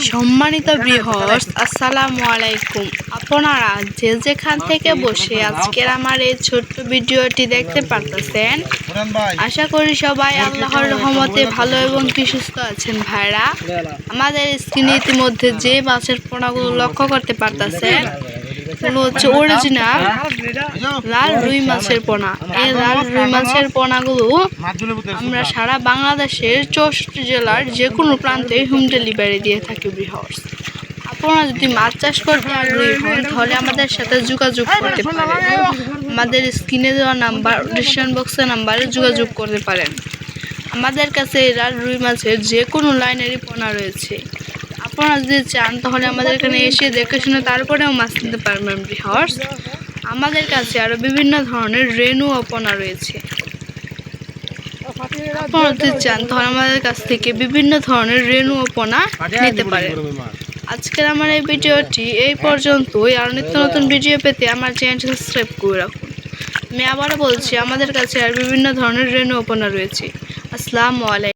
সম্মানিত ভিউয়ার্স, আসসালামু আলাইকুম। আপনারা যে যেখান থেকে বসে আজকের আমার এই ছোট্ট ভিডিওটি দেখতে পারতেছেন, আশা করি সবাই আল্লাহর রহমতে ভালো এবং সুস্থ আছেন। ভাইরা, আমাদের স্ক্রিনে ইতিমধ্যে যে মাছের পোনাগুলো লক্ষ্য করতে পারতেছেন, এগুলো হচ্ছে অরিজিনাল লাল রুই মাছের পোনা। এই লাল রুই মাছের পোনাগুলো আমরা সারা বাংলাদেশের 64 জেলার যে কোনো প্রান্তে হোম ডেলিভারি দিয়ে থাকি। ভিউয়ার্স, আপনারা যদি মাছ চাষ করতে আগ্রহী হন তাহলে আমাদের সাথে যোগাযোগ করতে পারেন। আমাদের স্ক্রিনে দেওয়া নাম্বার, ডিসক্রিপশন বক্সের নাম্বারে যোগাযোগ করতে পারেন। আমাদের কাছে লাল রুই মাছের যে কোনো লাইনেরই পোনা রয়েছে। আপনারা যদি চান তাহলে আমাদের এখানে এসে দেখে শুনে তারপরেও মাছ নিতে পারবেন। ভিউয়ার্স, আমাদের কাছে আরও বিভিন্ন ধরনের রেনু ও পোনা রয়েছে। আপনারা যদি চান তাহলে আমাদের কাছ থেকে বিভিন্ন ধরনের রেনু ও পোনা নিতে পারেন। আজকের আমার এই ভিডিওটি এই পর্যন্তই। আর নিত্য নতুন ভিডিও পেতে আমার চ্যানেলটি সাবস্ক্রাইব করে রাখুন। আমি আবারও বলছি, আমাদের কাছে আর বিভিন্ন ধরনের রেনু ও পোনা রয়েছে। আসসালামু আলাইকুম।